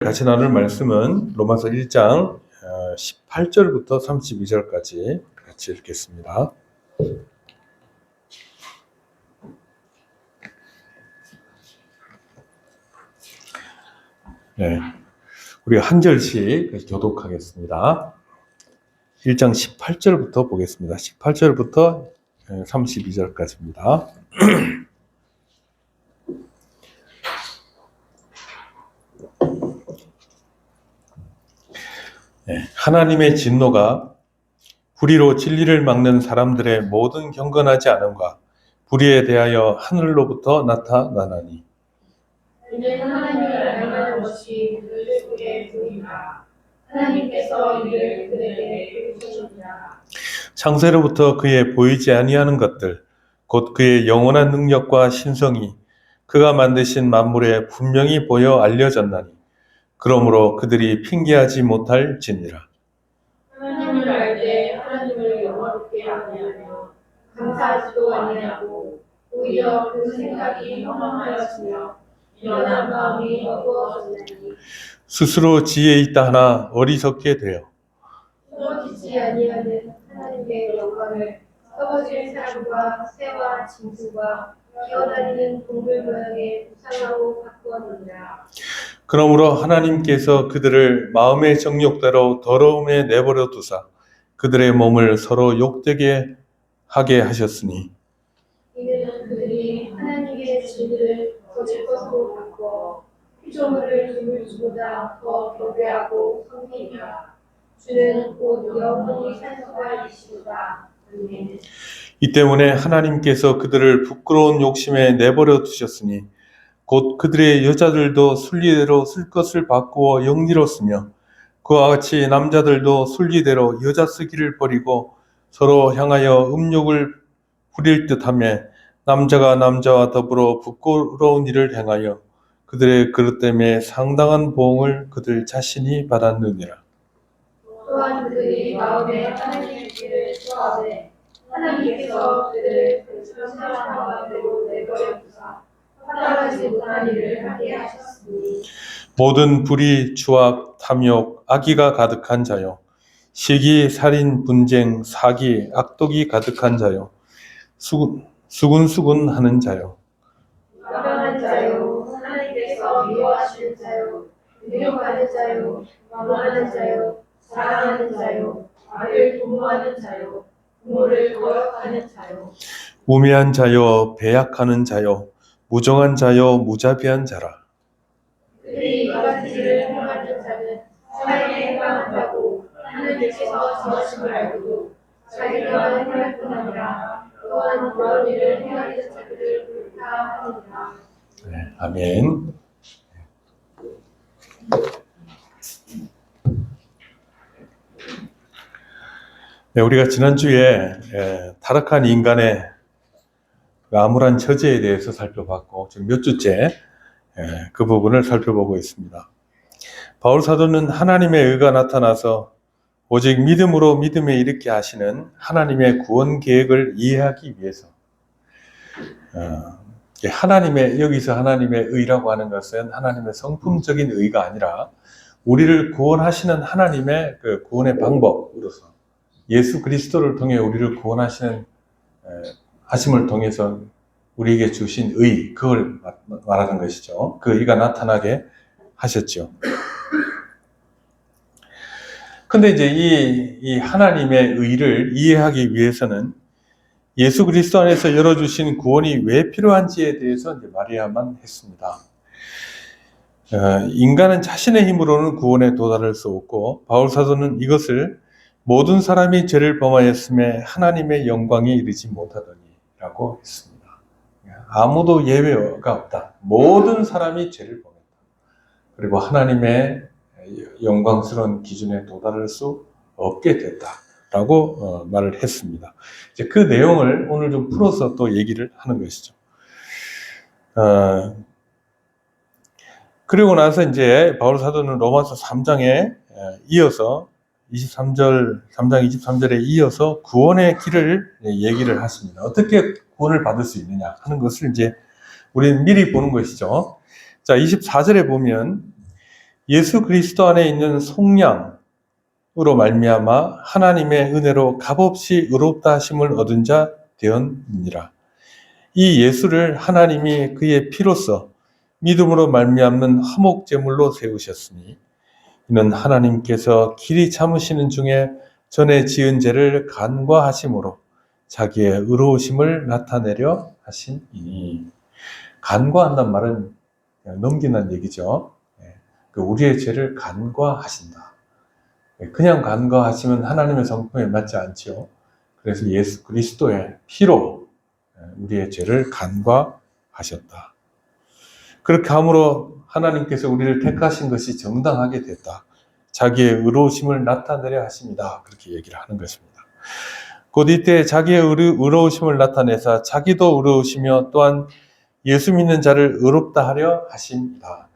같이 나눌 말씀은 로마서 1장 18절부터 32절까지 같이 읽겠습니다. 네, 우리가 한 절씩 교독하겠습니다. 1장 18절부터 보겠습니다. 18절부터 32절까지입니다. 네, 하나님의 진노가 불의로 진리를 막는 사람들의 모든 경건하지 않음과 불의에 대하여 하늘로부터 나타나나니 이는 하나님을 알만한 것이 그들 속에 보이라. 하나님께서 이를 그들에게 주셨느니라. 창세로부터 그의 보이지 아니하는 것들 곧 그의 영원한 능력과 신성이 그가 만드신 만물에 분명히 보여 알려졌나니 그러므로 그들이 핑계하지 못할 지니라. 하나님을 알 때 하나님을 영화롭게 아니하며 감사하지도 아니하고 오히려 그 생각이 허망하였으며 연한 마음이 어두워졌나니 스스로 지혜 있다 하나 어리석게 되어 썩어지지 아니하는 하나님의 영광을 썩어질 사람과 새와 짐승과 기어다니는 동물 모양의 우상으로 바꾸었느니라. 그러므로 하나님께서 그들을 마음의 정욕대로 더러움에 내버려 두사 그들의 몸을 서로 욕되게 하게 하셨으니 이는 그들이 하나님의 진리를 거짓 것으로 바꿔 피조물을 주를 주보다 더 경배하고 섬기니라. 주는 곧 영원히 산소가 이시로다. 아멘. 이 때문에 하나님께서 그들을 부끄러운 욕심에 내버려 두셨으니 곧 그들의 여자들도 순리대로 쓸 것을 바꾸어 영리로 쓰며 그와 같이 남자들도 순리대로 여자 쓰기를 버리고 서로 향하여 음욕을 부릴 듯하며 남자가 남자와 더불어 부끄러운 일을 행하여 그들의 그릇 때문에 상당한 보응을 그들 자신이 받았느니라. 또한 그들이 마음에 하나님의 길을 좋아하되 하나님께서 그들을 그처럼 마음대로 내버려 두사 허락하지 못한 일을 하게 하셨으니 모든 불의, 추악, 탐욕, 악의가 가득한 자요 시기, 살인, 분쟁, 사기, 악독이 가득한 자요 수군수군하는 자요 가난한 자요 하나님께서 미워하시는 자요 능욕하는 자요 왕하는 자요 자랑하는 자요 악을 도모하는 자요 부모를 거역하는 자요 우매한 자요 배약하는 자요 무정한 자요 무자비한 자라. 그들이 이 같은 일을 행하는 자는 자기에게 해당한다고 하나님께서 정하심을 알고도 자기가 행할 뿐 아니라 또한 그런 일을 행하는 자들을 불타하느니라. 네, 아멘. 네, 우리가 지난주에 타락한 인간의 암울한 처지에 대해서 살펴봤고 지금 몇 주째 그 부분을 살펴보고 있습니다. 바울 사도는 하나님의 의가 나타나서 오직 믿음으로 믿음에 이르게 하시는 하나님의 구원 계획을 이해하기 위해서 여기서 하나님의 의라고 하는 것은 하나님의 성품적인 의가 아니라 우리를 구원하시는 하나님의 그 구원의 방법으로서 예수 그리스도를 통해 우리를 구원하시는 하심을 통해서 우리에게 주신 의, 그걸 말하는 것이죠. 그 의가 나타나게 하셨죠. 근데 이제 이 하나님의 의를 이해하기 위해서는 예수 그리스도 안에서 열어주신 구원이 왜 필요한지에 대해서 이제 말해야만 했습니다. 인간은 자신의 힘으로는 구원에 도달할 수 없고 바울 사도는 이것을 모든 사람이 죄를 범하였음에 하나님의 영광에 이르지 못하더니라고 했습니다. 아무도 예외가 없다. 모든 사람이 죄를 범했다. 그리고 하나님의 영광스러운 기준에 도달할 수 없게 됐다라고 말을 했습니다. 이제 그 내용을 오늘 좀 풀어서 또 얘기를 하는 것이죠. 그리고 나서 이제 바울 사도는 로마서 3장에 이어서 3장 23절에 이어서 구원의 길을 얘기를 하십니다. 어떻게 구원을 받을 수 있느냐 하는 것을 이제 우리는 미리 보는 것이죠. 자, 24절에 보면 예수 그리스도 안에 있는 속량으로 말미암아 하나님의 은혜로 값없이 의롭다 하심을 얻은 자 되었느니라. 이 예수를 하나님이 그의 피로써 믿음으로 말미암는 화목 제물로 세우셨으니 이는 하나님께서 길이 참으시는 중에 전에 지은 죄를 간과하심으로 자기의 의로우심을 나타내려 하심이니. 간과한단 말은 그냥 넘긴다는 얘기죠. 우리의 죄를 간과하신다. 그냥 간과하시면 하나님의 성품에 맞지 않죠. 그래서 예수 그리스도의 피로 우리의 죄를 간과하셨다. 그렇게 함으로 하나님께서 우리를 택하신 것이 정당하게 됐다. 자기의 의로우심을 나타내려 하십니다. 그렇게 얘기를 하는 것입니다. 곧 이때 자기의 의로우심을 나타내사 자기도 의로우시며 또한 예수 믿는 자를 의롭다 하려 하십니다.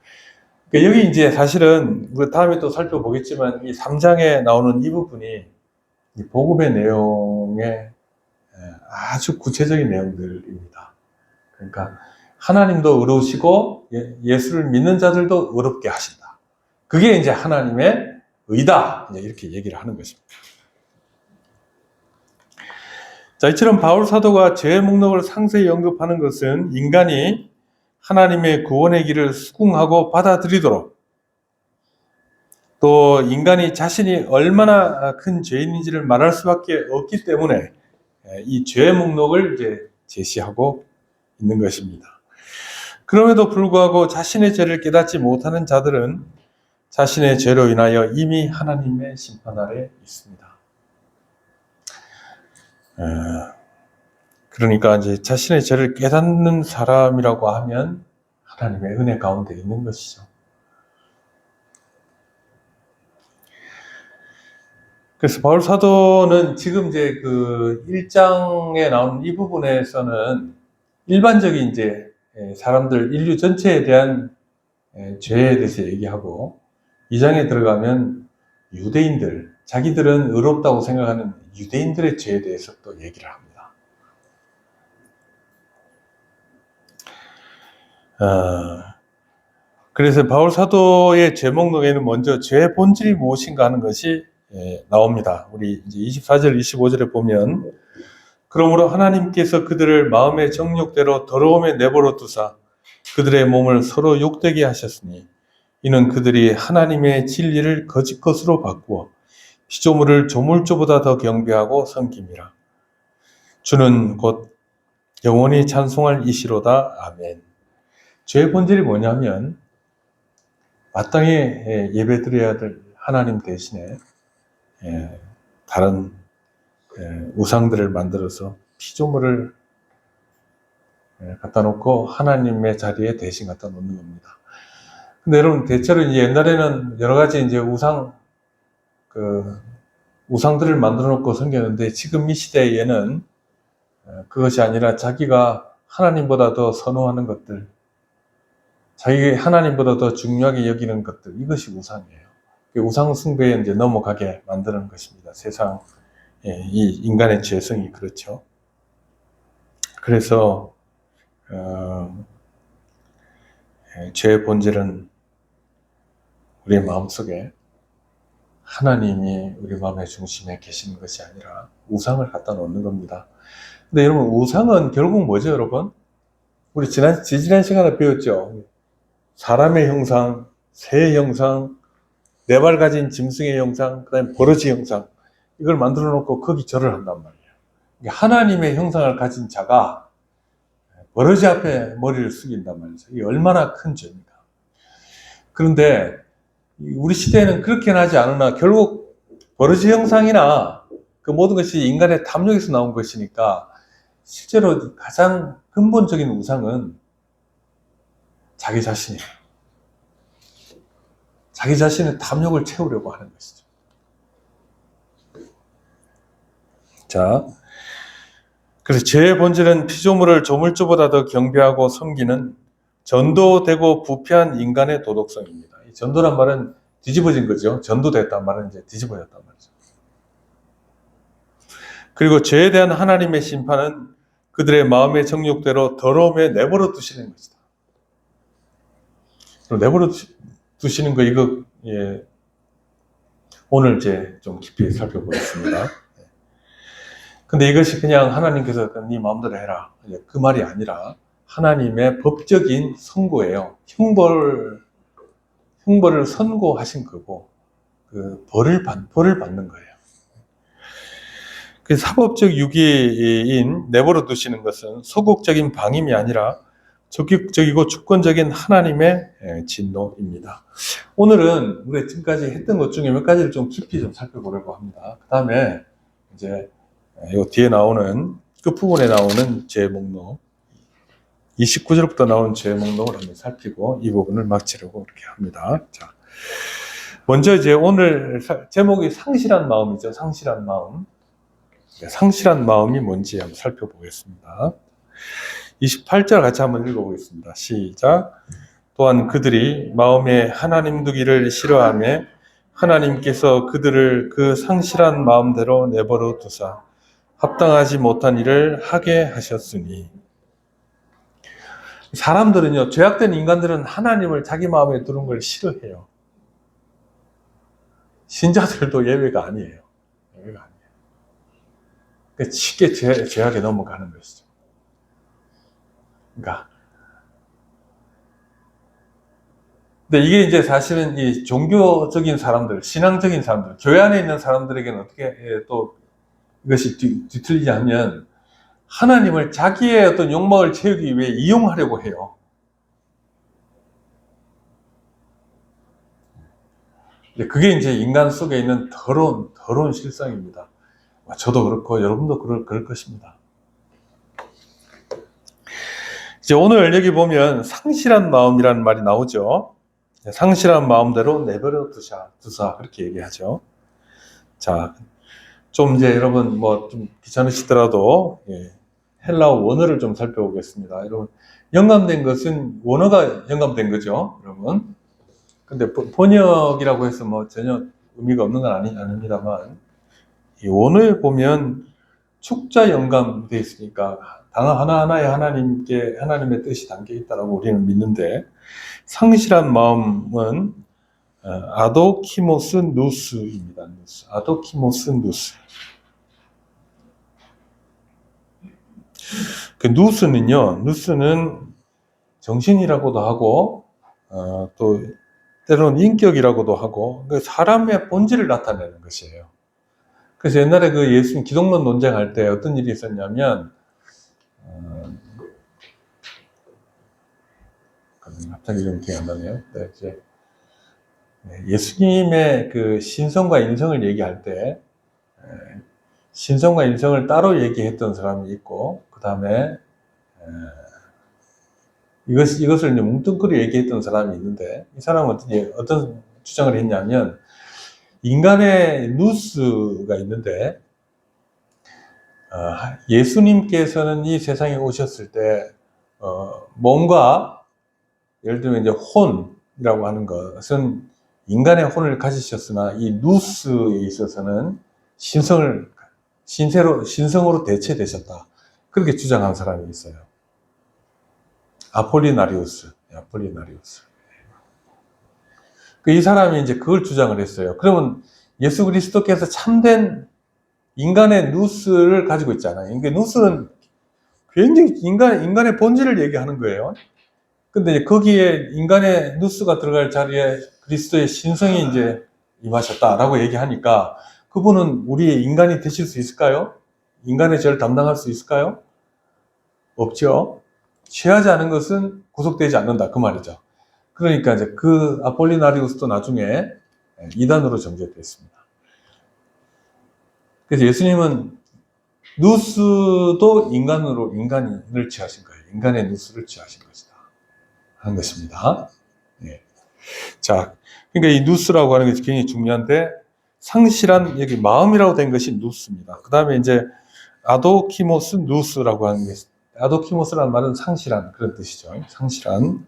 여기 이제 사실은 우리 다음에 또 살펴보겠지만 이 3장에 나오는 이 부분이 이 복음의 내용의 아주 구체적인 내용들입니다. 그러니까 하나님도 의로우시고 예수를 믿는 자들도 의롭게 하신다. 그게 이제 하나님의 의다. 이렇게 얘기를 하는 것입니다. 자, 이처럼 바울 사도가 죄의 목록을 상세히 언급하는 것은 인간이 하나님의 구원의 길을 수긍하고 받아들이도록, 또 인간이 자신이 얼마나 큰 죄인인지를 말할 수밖에 없기 때문에 이 죄의 목록을 이제 제시하고 있는 것입니다. 그럼에도 불구하고 자신의 죄를 깨닫지 못하는 자들은 자신의 죄로 인하여 이미 하나님의 심판 아래 있습니다. 그러니까 이제 자신의 죄를 깨닫는 사람이라고 하면 하나님의 은혜 가운데 있는 것이죠. 그래서 바울 사도는 지금 이제 그 1장에 나오는 이 부분에서는 일반적인 이제 사람들, 인류 전체에 대한 죄에 대해서 얘기하고, 2장에 들어가면 유대인들, 자기들은 의롭다고 생각하는 유대인들의 죄에 대해서 또 얘기를 합니다. 그래서 바울 사도의 죄 목록에는 먼저 죄의 본질이 무엇인가 하는 것이 나옵니다. 우리 이제 24절, 25절에 보면, 그러므로 하나님께서 그들을 마음의 정욕대로 더러움에 내버려 두사 그들의 몸을 서로 욕되게 하셨으니 이는 그들이 하나님의 진리를 거짓 것으로 바꾸어 피조물을 조물주보다 더 경배하고 섬김이라. 주는 곧 영원히 찬송할 이시로다. 아멘. 죄의 본질이 뭐냐면 마땅히 예배드려야 될 하나님 대신에 다른 우상들을 만들어서 피조물을 갖다 놓고 하나님의 자리에 대신 갖다 놓는 겁니다. 근데 여러분, 대체로 이제 옛날에는 여러 가지 이제 우상들을 만들어 놓고 섬겼는데, 지금 이 시대에는 그것이 아니라 자기가 하나님보다 더 선호하는 것들, 자기 하나님보다 더 중요하게 여기는 것들, 이것이 우상이에요. 우상 숭배에 이제 넘어가게 만드는 것입니다. 세상, 이 인간의 죄성이 그렇죠. 그래서 죄의 본질은 우리의 마음속에 하나님이 우리 마음의 중심에 계시는 것이 아니라 우상을 갖다 놓는 겁니다. 근데 여러분, 우상은 결국 뭐죠, 여러분? 우리 지난 시간에 배웠죠. 사람의 형상, 새의 형상, 네 발 가진 짐승의 형상, 그 다음에 버러지 형상, 이걸 만들어 놓고 거기 절을 한단 말이에요. 하나님의 형상을 가진 자가 버러지 앞에 머리를 숙인단 말이죠. 이게 얼마나 큰 죄입니까? 그런데 우리 시대에는 그렇게는 하지 않으나 결국 버러지 형상이나 그 모든 것이 인간의 탐욕에서 나온 것이니까 실제로 가장 근본적인 우상은 자기 자신이에요. 자기 자신의 탐욕을 채우려고 하는 것이죠. 자, 그래서 죄의 본질은 피조물을 조물주보다 더 경배하고 섬기는 전도되고 부패한 인간의 도덕성입니다. 이 전도란 말은 뒤집어진 거죠. 전도됐단 말은 이제 뒤집어졌단 말이죠. 그리고 죄에 대한 하나님의 심판은 그들의 마음의 정욕대로 더러움에 내버려 두시는 것이다. 내버려 두시는 거 이거 예, 오늘 이제 좀 깊이 살펴보겠습니다. 근데 이것이 그냥 하나님께서 네 마음대로 해라 그 말이 아니라 하나님의 법적인 선고예요. 형벌을 선고하신 거고 그 벌을 받는 거예요. 그 사법적 유기인 내버려 두시는 것은 소극적인 방임이 아니라 적극적이고 주권적인 하나님의 진노입니다. 오늘은 우리가 지금까지 했던 것 중에 몇 가지를 좀 깊이 좀 살펴보려고 합니다. 그 다음에 이제 이 뒤에 나오는 끝부분에 나오는 죄 목록 29절부터 나오는 죄 목록을 한번 살피고 이 부분을 마치려고 이렇게 합니다. 자, 먼저 이제 오늘 제목이 상실한 마음이죠. 상실한 마음. 상실한 마음이 뭔지 한번 살펴보겠습니다. 28절 같이 한번 읽어보겠습니다. 시작. 또한 그들이 마음에 하나님 두기를 싫어하며 하나님께서 그들을 그 상실한 마음대로 내버려 두사 합당하지 못한 일을 하게 하셨으니. 사람들은요, 죄악된 인간들은 하나님을 자기 마음에 두는 걸 싫어해요. 신자들도 예외가 아니에요. 예외가 아니에요. 그러니까 쉽게 죄악에 넘어가는 것이죠. 그러니까. 근데 이게 이제 사실은 이 종교적인 사람들, 신앙적인 사람들, 교회 안에 있는 사람들에게는 어떻게 또 이것이 뒤틀리지 않으면 하나님을 자기의 어떤 욕망을 채우기 위해 이용하려고 해요. 그게 이제 인간 속에 있는 더러운 실상입니다. 저도 그렇고 여러분도 그럴 것입니다. 이제 오늘 여기 보면 상실한 마음이라는 말이 나오죠. 상실한 마음대로 내버려 두사 그렇게 얘기하죠. 자, 좀 이제 여러분 뭐 좀 귀찮으시더라도 헬라어 원어를 좀 살펴보겠습니다. 여러분 영감된 것은 원어가 영감된 거죠, 여러분. 근데 번역이라고 해서 뭐 전혀 의미가 없는 건 아닙니다만 이 원어에 보면 축자 영감되어 있으니까 단어 하나하나에 하나님의 뜻이 담겨 있다라고 우리는 믿는데 상실한 마음은 아도키모스 누스입니다. 아도키모스 누스. 그 누스는 정신이라고도 하고 또 때로는 인격이라고도 하고 사람의 본질을 나타내는 것이에요. 그래서 옛날에 그 예수님 기독론 논쟁할 때 어떤 일이 있었냐면 갑자기 좀 기억이 안 나네요. 네, 이제 예수님의 그 신성과 인성을 얘기할 때 신성과 인성을 따로 얘기했던 사람이 있고 그 다음에 이것을 이제 뭉뚱그려 얘기했던 사람이 있는데 이 사람은 어떤 주장을 했냐면 인간의 누스가 있는데 예수님께서는 이 세상에 오셨을 때 몸과 예를 들면 이제 혼이라고 하는 것은 인간의 혼을 가지셨으나 이 누스에 있어서는 신성으로 대체되셨다. 그렇게 주장한 사람이 있어요. 아폴리나리우스. 이 사람이 이제 그걸 주장을 했어요. 그러면 예수 그리스도께서 참된 인간의 누스를 가지고 있잖아요. 그러니까 누스는 굉장히 인간의 본질을 얘기하는 거예요. 근데 거기에 인간의 누스가 들어갈 자리에 그리스도의 신성이 이제 임하셨다라고 얘기하니까 그분은 우리의 인간이 되실 수 있을까요? 인간의 죄를 담당할 수 있을까요? 없죠. 취하지 않은 것은 구속되지 않는다 그 말이죠. 그러니까 이제 그 아폴리나리우스도 나중에 이단으로 정죄됐습니다. 그래서 예수님은 누스도 인간을 취하신 거예요. 인간의 누스를 취하신 것이다 하는 것입니다. 자, 그러니까 이 누스라고 하는 것이 굉장히 중요한데 상실한 여기 마음이라고 된 것이 누스입니다. 그 다음에 이제 아도키모스 누스라고 하는 게 아도키모스라는 말은 상실한 그런 뜻이죠. 상실한.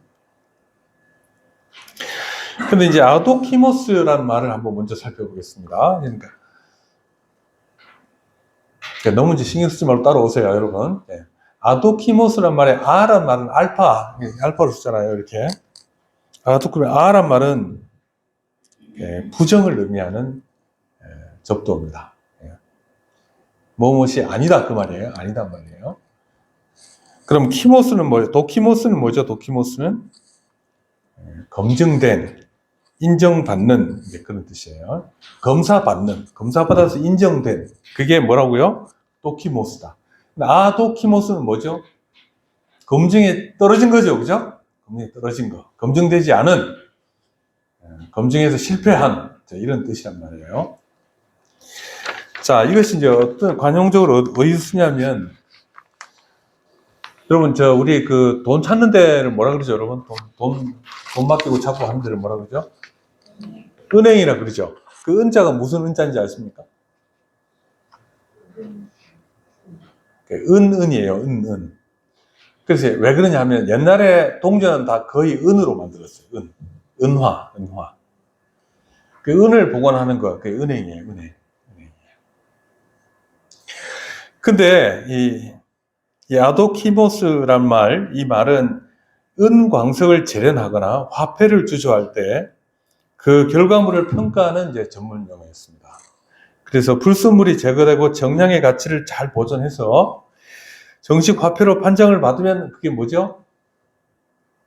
근데 이제 아도키모스라는 말을 한번 먼저 살펴보겠습니다. 그러니까 너무 이제 신경 쓰지 말고 따라오세요, 여러분. 아도키모스라는 말에 아라는 말은 알파로 쓰잖아요, 이렇게. 아란 말은 부정을 의미하는 접두어입니다. 무엇이 아니다 그 말이에요. 아니다 말이에요. 그럼 키모스는 뭐예요? 도키모스는 뭐죠? 도키모스는 검증된, 인정받는 그런 뜻이에요. 검사받아서 인정된 그게 뭐라고요? 도키모스다. 아도키모스는 뭐죠? 검증에 떨어진 거죠, 그죠? 검증에 떨어진 거, 검증되지 않은, 검증에서 실패한 이런 뜻이란 말이에요. 자, 이것이 이제 어떤 관용적으로 어디서 쓰냐면, 여러분 우리 그 돈 찾는 데를 뭐라 그러죠, 여러분? 돈 맡기고 잡고 하는 데를 뭐라 그러죠? 은행이라 그러죠. 그 은자가 무슨 은자인지 아십니까? 은이에요, 은. 그래서 왜 그러냐 하면 옛날에 동전은 다 거의 은으로 만들었어요. 은화. 그 은을 보관하는 거, 그게 은행이에요, 은행. 근데 이 아도키모스란 말, 이 말은 은광석을 재련하거나 화폐를 주조할 때 그 결과물을 평가하는 이제 전문 용어였습니다. 그래서 불순물이 제거되고 정량의 가치를 잘 보존해서 정식 화폐로 판정을 받으면 그게 뭐죠?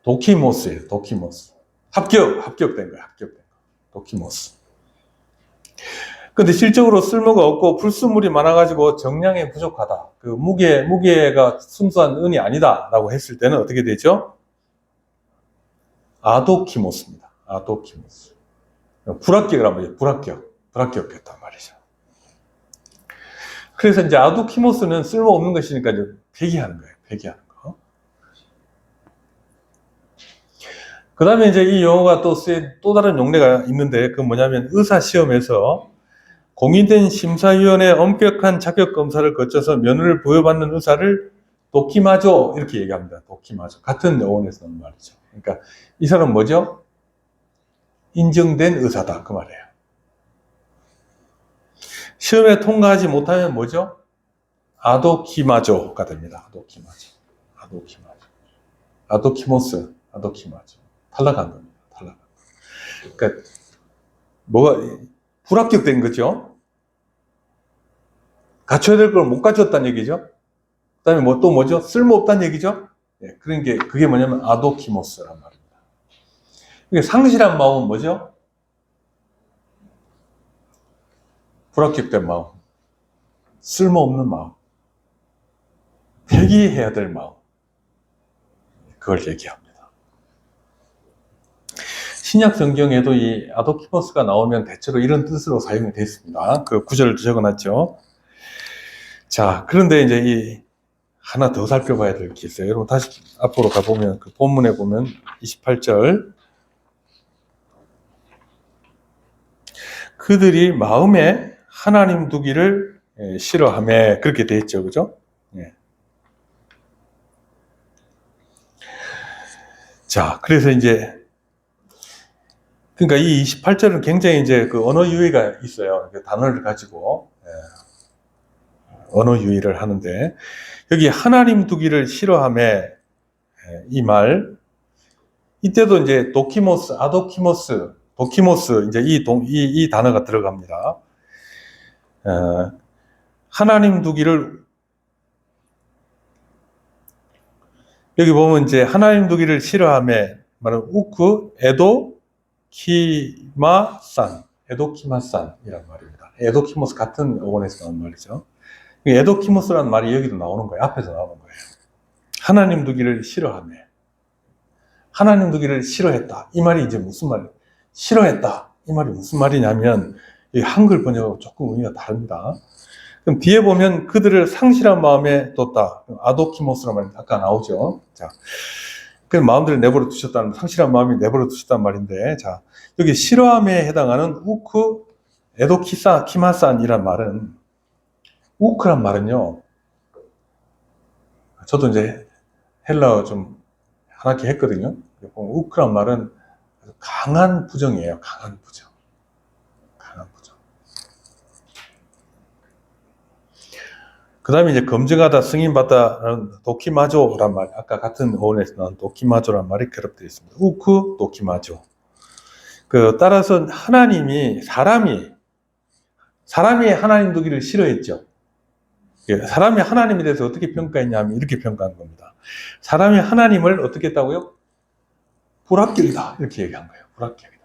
도키모스예요. 도키모스. 합격된 거예요. 도키모스. 근데 실적으로 쓸모가 없고 불순물이 많아가지고 정량이 부족하다. 그 무게가 순수한 은이 아니다라고 했을 때는 어떻게 되죠? 아도키모스입니다. 아도키모스. 불합격이란 말이에요. 불합격했단 말이죠. 그래서 이제 아도키모스는 쓸모없는 것이니까 이제 폐기하는 거예요. 폐기하는 거. 그 다음에 이제 이 용어가 또 다른 용례가 있는데, 그건 뭐냐면 의사시험에서 공인된 심사위원회 엄격한 자격 검사를 거쳐서 면허를 부여받는 의사를 도키마조 이렇게 얘기합니다. 도키마조. 같은 어원에서 나온 말이죠. 그러니까 이 사람은 뭐죠? 인정된 의사다 그 말이에요. 시험에 통과하지 못하면 뭐죠? 아도키마조가 됩니다. 아도키모스, 아도키마조. 탈락한 겁니다. 그러니까 뭐가 불합격된 거죠? 갖춰야 될 걸 못 갖췄다는 얘기죠? 그 다음에 또 뭐죠? 쓸모없다는 얘기죠? 그런 게, 그게 뭐냐면 아도키모스란 말입니다. 이게 상실한 마음은 뭐죠? 불합격된 마음, 쓸모없는 마음, 폐기해야 될 마음, 그걸 얘기합니다. 신약 성경에도 이 아도키모스가 나오면 대체로 이런 뜻으로 사용이 됐습니다. 그 구절을 적어놨죠. 자, 그런데 이제 하나 더 살펴봐야 될 게 있어요. 여러분 다시 앞으로 가보면 그 본문에 보면 28절 그들이 마음에 하나님 두기를 싫어하며 그렇게 돼 있죠, 그죠? 예. 자, 그래서 이제 그러니까 이 28절은 굉장히 이제 그 언어 유희가 있어요. 단어를 가지고 언어 유희를 하는데 여기 하나님 두기를 싫어하며 이 말 이때도 이제 도키모스, 아도키모스, 도키모스 이제 이 단어가 들어갑니다. 하나님 두기를 여기 보면 이제 하나님 두기를 싫어하며 말은 우크 에도키마산이란 말입니다. 에도키모스 같은 어원에서 나온 말이죠. 에도키모스라는 말이 여기도 나오는 거예요. 앞에서 나오는 거예요. 하나님 두기를 싫어하며 하나님 두기를 싫어했다. 이 말이 이제 무슨 말이에요? 싫어했다. 이 말이 무슨 말이냐면 이 한글 번역하고 조금 의미가 다릅니다. 그럼 뒤에 보면 그들을 상실한 마음에 뒀다. 아도키모스라는 말이 아까 나오죠. 자, 그 마음들을 내버려 두셨다는, 상실한 마음이 내버려 두셨단 말인데, 자, 여기 싫어함에 해당하는 우크 에도키마산이란 말은, 우크란 말은요, 저도 이제 헬라어 좀 한 학기 했거든요. 우크란 말은 강한 부정이에요. 강한 부정. 그 다음에 이제 검증하다, 승인받다라는 도키마조란 말, 아까 같은 어원에서 나온 도키마조란 말이 결합되어 있습니다. 우크, 도키마조. 따라서 하나님이 사람이 하나님 두기를 싫어했죠. 사람이 하나님에 대해서 어떻게 평가했냐면 이렇게 평가한 겁니다. 사람이 하나님을 어떻게 했다고요? 불합격이다. 이렇게 얘기한 거예요. 불합격이다.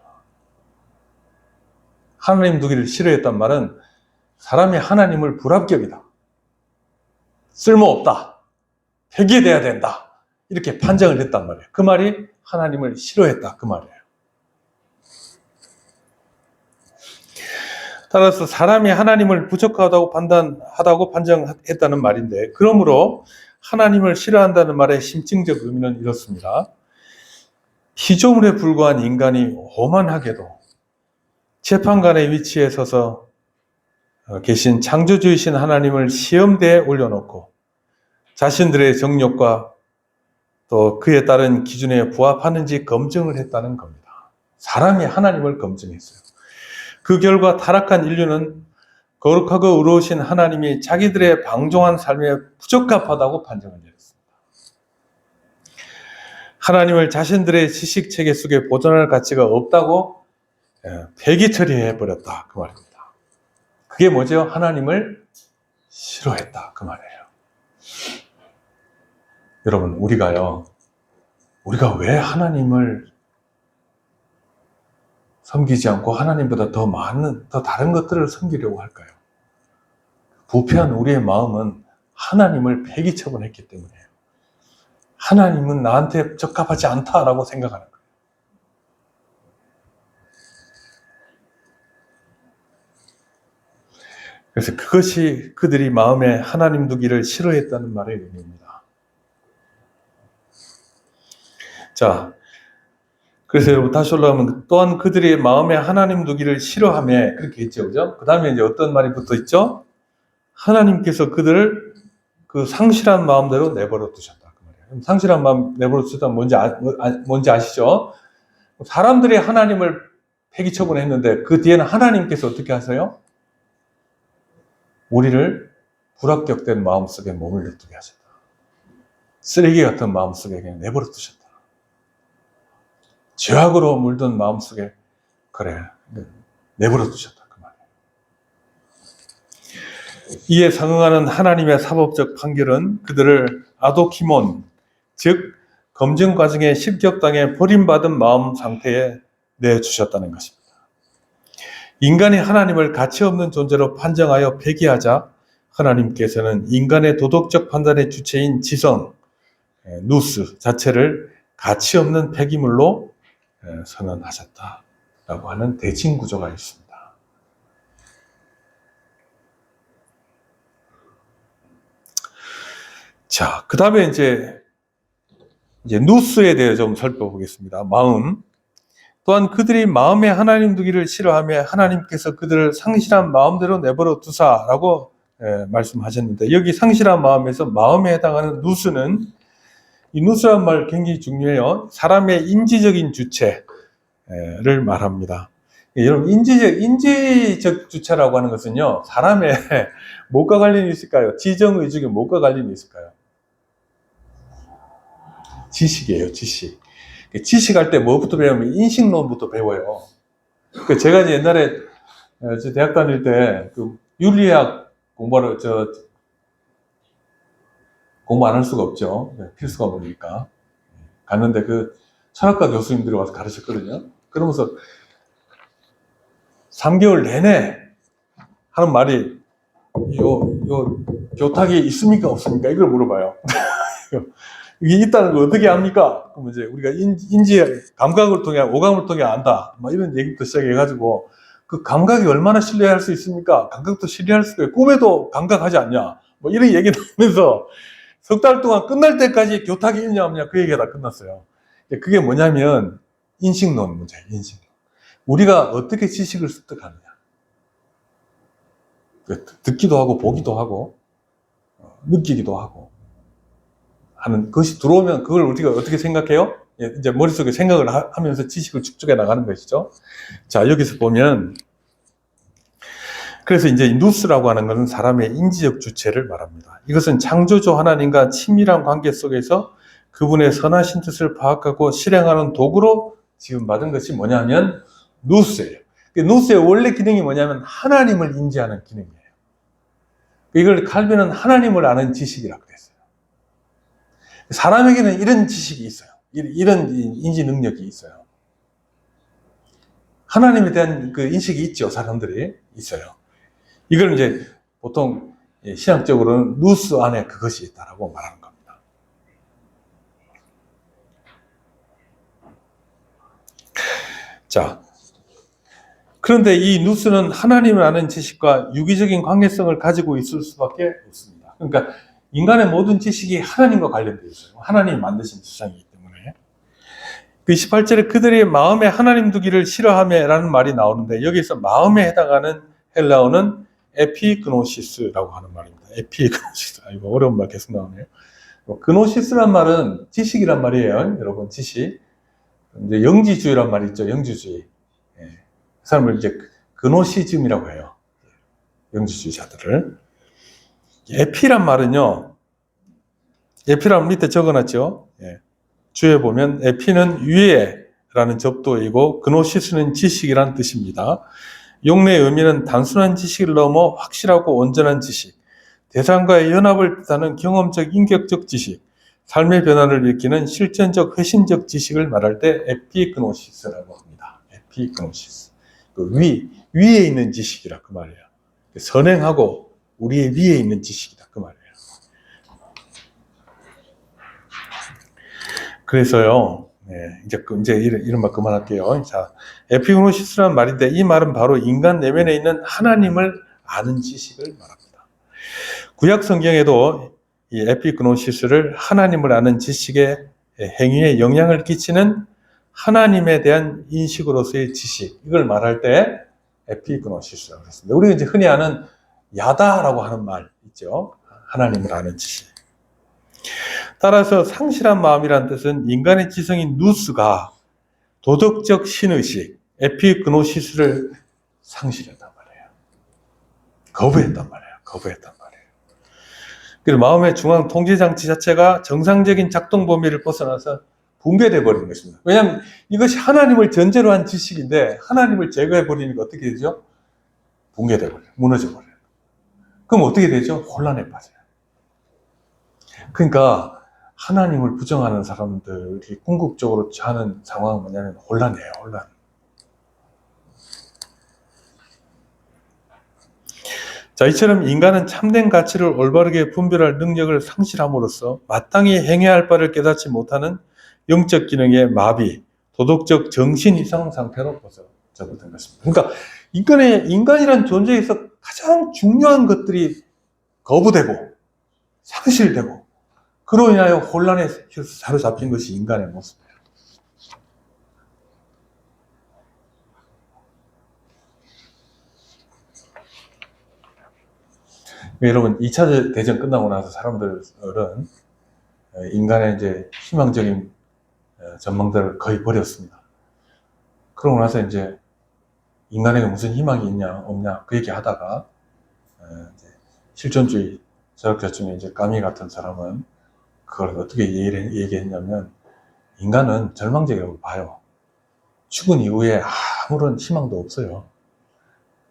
하나님 두기를 싫어했단 말은 사람이 하나님을 불합격이다. 쓸모없다. 폐기돼야 된다. 이렇게 판정을 했단 말이에요. 그 말이 하나님을 싫어했다. 그 말이에요. 따라서 사람이 하나님을 부족하다고 판정했다는 말인데, 그러므로 하나님을 싫어한다는 말의 심층적 의미는 이렇습니다. 피조물에 불과한 인간이 오만하게도 재판관의 위치에 서서 계신 창조주이신 하나님을 시험대에 올려놓고 자신들의 정욕과 또 그에 따른 기준에 부합하는지 검증을 했다는 겁니다. 사람이 하나님을 검증했어요. 그 결과 타락한 인류는 거룩하고 의로우신 하나님이 자기들의 방종한 삶에 부적합하다고 판정을 내렸습니다. 하나님을 자신들의 지식체계 속에 보존할 가치가 없다고 폐기 처리해버렸다. 그 말입니다. 그게 뭐죠? 하나님을 싫어했다. 그 말이에요. 여러분, 우리가 왜 하나님을 섬기지 않고 하나님보다 더 다른 것들을 섬기려고 할까요? 부패한 우리의 마음은 하나님을 폐기 처분했기 때문이에요. 하나님은 나한테 적합하지 않다라고 생각하는 거예요. 그래서 그것이 그들이 마음에 하나님 두기를 싫어했다는 말의 의미입니다. 자, 그래서 여러분 다시 올라가면 또한 그들의 마음에 하나님 두기를 싫어하며 그렇게 했죠, 그죠? 그 다음에 이제 어떤 말이 붙어 있죠? 하나님께서 그들을 그 상실한 마음대로 내버려 두셨다. 그 말이에요. 상실한 마음 내버려 두셨다는 뭔지 아시죠? 사람들이 하나님을 폐기 처분했는데 그 뒤에는 하나님께서 어떻게 하세요? 우리를 불합격된 마음속에 몸을 냅두게 하셨다. 쓰레기 같은 마음속에 그냥 내버려 두셨다. 죄악으로 물든 마음속에 내버려 두셨다. 그 말이에요. 이에 상응하는 하나님의 사법적 판결은 그들을 아도키몬, 즉 검증 과정에 실격당해 버림받은 마음 상태에 내주셨다는 것입니다. 인간이 하나님을 가치없는 존재로 판정하여 폐기하자 하나님께서는 인간의 도덕적 판단의 주체인 지성, 누스 자체를 가치없는 폐기물로 선언하셨다라고 하는 대칭 구조가 있습니다. 자, 그 다음에 이제 누스에 대해 좀 살펴보겠습니다. 마음. 또한 그들이 마음에 하나님 두기를 싫어하며 하나님께서 그들을 상실한 마음대로 내버려 두사라고 말씀하셨는데, 여기 상실한 마음에서 마음에 해당하는 누스는, 이 누스란 말 굉장히 중요해요. 사람의 인지적인 주체를 말합니다. 여러분, 인지적 주체라고 하는 것은요, 사람의 뭐가 관련이 있을까요? 지정의 중에 뭐가 관련이 있을까요? 지식이에요, 지식. 지식할 때 뭐부터 배우면 인식론부터 배워요. 제가 이제 옛날에 대학 다닐 때 윤리학 공부 안 할 수가 없죠. 필수가 뭐니까. 갔는데 철학과 교수님들이 와서 가르쳤거든요. 그러면서 3개월 내내 하는 말이 요 교탁이 있습니까 없습니까? 이걸 물어봐요. 이게 있다는 걸 어떻게 압니까? 그러면 이제 우리가 감각을 통해, 오감을 통해 안다. 이런 얘기부터 시작해가지고, 그 감각이 얼마나 신뢰할 수 있습니까? 감각도 신뢰할 수가 있고, 꿈에도 감각하지 않냐? 이런 얘기 나오면서 석 달 동안 끝날 때까지 교탁이 있냐 없냐 그 얘기가 다 끝났어요. 그게 뭐냐면, 인식론 문제예요, 인식론. 우리가 어떻게 지식을 습득하느냐. 듣기도 하고, 보기도 하고, 느끼기도 하고. 하는 것이 들어오면 그걸 우리가 어떻게 생각해요? 이제 머릿속에 생각을 하면서 지식을 축적해 나가는 것이죠. 자, 여기서 보면, 그래서 이제 누스라고 하는 것은 사람의 인지적 주체를 말합니다. 이것은 창조주 하나님과 친밀한 관계 속에서 그분의 선하신 뜻을 파악하고 실행하는 도구로 지음받은 것이 뭐냐면 누스예요. 누스의 원래 기능이 뭐냐면 하나님을 인지하는 기능이에요. 이걸 칼빈은 하나님을 아는 지식이라고 그랬어요. 사람에게는 이런 지식이 있어요. 이런 인지 능력이 있어요. 하나님에 대한 그 인식이 있죠. 사람들이 있어요. 이걸 이제 보통 신학적으로는 누스 안에 그것이 있다라고 말하는 겁니다. 자, 그런데 이 누스는 하나님을 아는 지식과 유기적인 관계성을 가지고 있을 수밖에 없습니다. 그러니까 인간의 모든 지식이 하나님과 관련되어 있어요. 하나님이 만드신 세상이기 때문에. 그 28절에 그들이 마음에 하나님 두기를 싫어하며라는 말이 나오는데 여기서 마음에 해당하는 헬라어는 에피그노시스라고 하는 말입니다. 에피그노시스. 이거 어려운 말 계속 나오네요. 그노시스란 말은 지식이란 말이에요. 여러분, 지식. 이제 영지주의란 말이 있죠. 영지주의. 그 사람을 이제 그노시즘이라고 해요. 영지주의자들을. 에피란 말은요. 에피란 밑에 적어놨죠. 주에 보면 에피는 위에라는 접두어이고 그노시스는 지식이란 뜻입니다. 용례의 의미는 단순한 지식을 넘어 확실하고 온전한 지식, 대상과의 연합을 뜻하는 경험적, 인격적 지식, 삶의 변화를 일으키는 실천적, 회신적 지식을 말할 때 에피그노시스라고 합니다. 에피그노시스. 그 위에 있는 지식이라 그 말이에요. 선행하고 우리의 위에 있는 지식이다 그 말이에요. 그래서요, 이제 이런 말 그만할게요. 자, 에피그노시스라는 말인데 이 말은 바로 인간 내면에 있는 하나님을 아는 지식을 말합니다. 구약 성경에도 이 에피그노시스를 하나님을 아는 지식의 행위에 영향을 끼치는 하나님에 대한 인식으로서의 지식, 이걸 말할 때 에피그노시스라고 했습니다. 우리가 이제 흔히 아는 야다라고 하는 말 있죠. 하나님을 아는 지식. 따라서 상실한 마음이란 뜻은 인간의 지성인 누스가 도덕적 신의식, 에피그노시스를 상실했단 말이에요. 거부했단 말이에요. 그래서 마음의 중앙 통제장치 자체가 정상적인 작동 범위를 벗어나서 붕괴돼 버리는 것입니다. 왜냐하면 이것이 하나님을 전제로 한 지식인데 하나님을 제거해 버리니까 어떻게 되죠? 붕괴돼 버려요. 무너져 버려요. 그럼 어떻게 되죠? 혼란에 빠져요. 그러니까 하나님을 부정하는 사람들이 궁극적으로 처하는 상황은 뭐냐면 혼란이에요. 혼란. 자, 이처럼 인간은 참된 가치를 올바르게 분별할 능력을 상실함으로써 마땅히 행해야 할 바를 깨닫지 못하는 영적 기능의 마비, 도덕적 정신 이상 상태로 접어든 것입니다. 그러니까 인간이란 존재에서 가장 중요한 것들이 거부되고 상실되고 그로 인하여 혼란에 사로잡힌 것이 인간의 모습이에요. 여러분, 2차 대전 끝나고 나서 사람들은 인간의 이제 희망적인 전망들을 거의 버렸습니다. 그러고 나서 이제 인간에게 무슨 희망이 있냐, 없냐, 그 얘기 하다가 이제 실존주의 철학자 중에 이제 까미 같은 사람은 그걸 어떻게 얘기했냐면 인간은 절망적이라고 봐요. 죽은 이후에 아무런 희망도 없어요.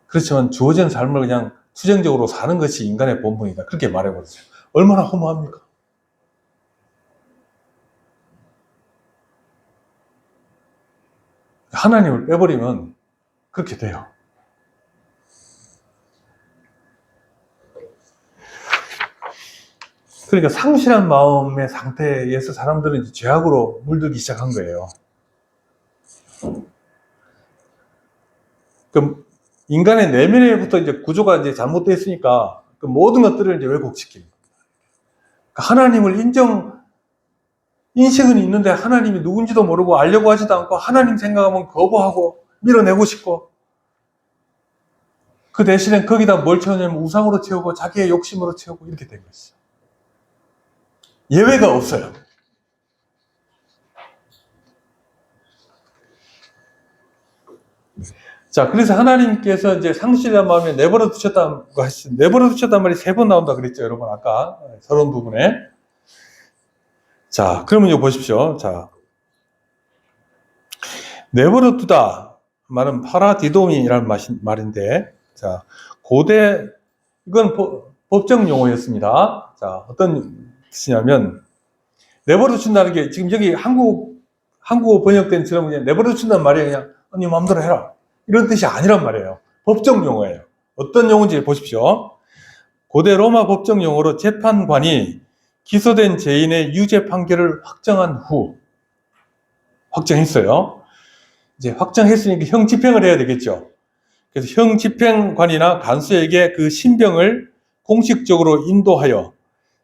그렇지만 주어진 삶을 그냥 투쟁적으로 사는 것이 인간의 본분이다. 그렇게 말해버렸어요. 얼마나 허무합니까? 하나님을 빼버리면 그렇게 돼요. 그러니까 상실한 마음의 상태에서 사람들은 이제 죄악으로 물들기 시작한 거예요. 그럼 인간의 내면에부터 이제 구조가 이제 잘못되어 있으니까 그 모든 것들을 이제 왜곡시키는 겁니다. 그러니까 하나님을 인식은 있는데 하나님이 누군지도 모르고 알려고 하지도 않고 하나님 생각하면 거부하고 밀어내고 싶고 그 대신에 거기다 뭘 채우냐면 우상으로 채우고 자기의 욕심으로 채우고 이렇게 된 것이죠. 예외가 없어요. 자, 그래서 하나님께서 이제 상실한 마음에 내버려 두셨다는 말이 3번 나온다 그랬죠, 여러분. 아까 서론 부분에. 자, 그러면 이거 보십시오. 자, 내버려 두다 말은 파라디도미라는 말인데, 자, 고대, 이건 법정 용어였습니다. 자, 어떤 뜻이냐면, 내버려 둔다는 게 지금 여기 한국어 번역된 처럼 그냥 내버려 둔다는 말이 그냥 네 마음대로 해라. 이런 뜻이 아니란 말이에요. 법정 용어예요. 어떤 용어인지 보십시오. 고대 로마 법정 용어로 재판관이 기소된 죄인의 유죄 판결을 확정한 후, 확정했어요. 이제 확정했으니까 형 집행을 해야 되겠죠. 그래서 형 집행관이나 간수에게 그 신병을 공식적으로 인도하여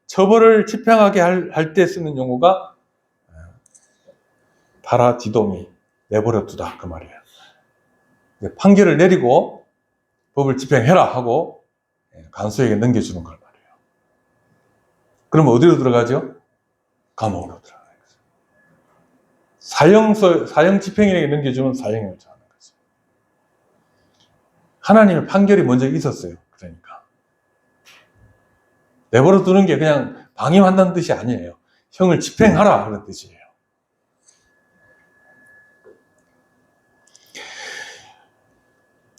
처벌을 집행하게 할 때 쓰는 용어가 파라디도미, 내버려 두다 그 말이에요. 판결을 내리고 법을 집행해라 하고 간수에게 넘겨주는 걸 말이에요. 그러면 어디로 들어가죠? 감옥으로 들어가요. 사형 집행인에게 넘겨주면 사형을 정하는 거죠. 하나님의 판결이 먼저 있었어요. 그러니까 내버려 두는 게 그냥 방임한다는 뜻이 아니에요. 형을 집행하라 그런 뜻이에요.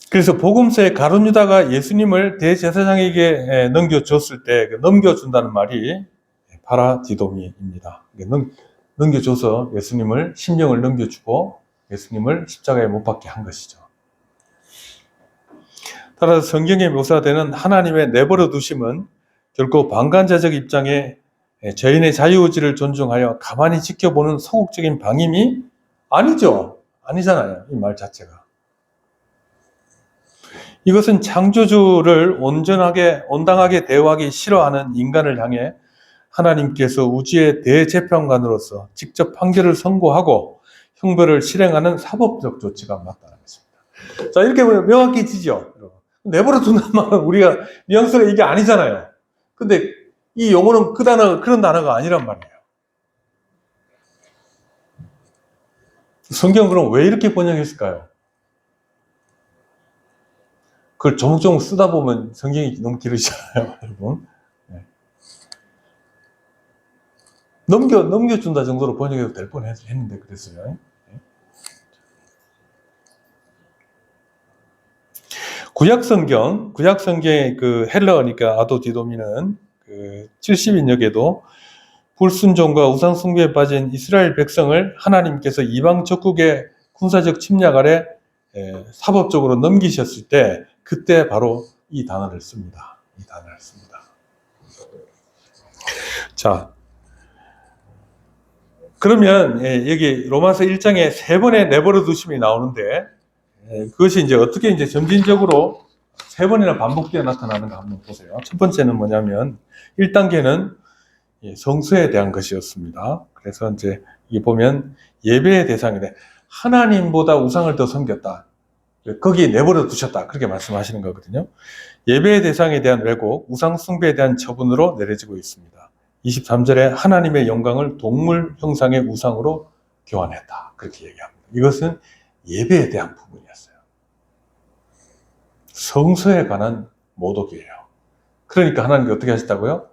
그래서 복음서에 가룟 유다가 예수님을 대제사장에게 넘겨줬을 때 넘겨준다는 말이 파라디도미입니다. 넘겨줘서 예수님을 심령을 넘겨주고 예수님을 십자가에 못 박게 한 것이죠. 따라서 성경에 묘사되는 하나님의 내버려 두심은 결코 방관자적 입장에 죄인의 자유의지를 존중하여 가만히 지켜보는 소극적인 방임이 아니죠. 아니잖아요. 이 말 자체가. 이것은 창조주를 온당하게 대우하기 싫어하는 인간을 향해 하나님께서 우주의 대재판관으로서 직접 판결을 선고하고 형벌을 실행하는 사법적 조치가 맞다는 것입니다. 자, 이렇게 보면 명확해지죠. 내버려 둔다는 말은 우리가 뉘앙스가 이게 아니잖아요. 근데 이 용어는 그런 단어가 아니란 말이에요. 성경은 그럼 왜 이렇게 번역했을까요? 그걸 조목조목 쓰다 보면 성경이 너무 길어지잖아요, 여러분. 네. 넘겨준다 정도로 번역해도 될 뻔했는데 그랬어요. 네. 구약성경의 그 헬라어니까 아도디도미는 그 70인역에도 불순종과 우상숭배에 빠진 이스라엘 백성을 하나님께서 이방 적국의 군사적 침략 아래 사법적으로 넘기셨을 때 그때 바로 이 단어를 씁니다. 자, 그러면 여기 로마서 1장에 3번의 내버려 두심이 나오는데 그것이 이제 어떻게 이제 점진적으로 3번이나 반복되어 나타나는가 한번 보세요. 첫 번째는 뭐냐면 1단계는 성소에 대한 것이었습니다. 그래서 이제 이 보면 예배의 대상인데 하나님보다 우상을 더 섬겼다. 거기에 내버려 두셨다. 그렇게 말씀하시는 거거든요. 예배의 대상에 대한 왜곡, 우상 숭배에 대한 처분으로 내려지고 있습니다. 23절에 하나님의 영광을 동물 형상의 우상으로 교환했다. 그렇게 얘기합니다. 이것은 예배에 대한 부분이었어요. 성소에 관한 모독이에요. 그러니까 하나님이 어떻게 하셨다고요?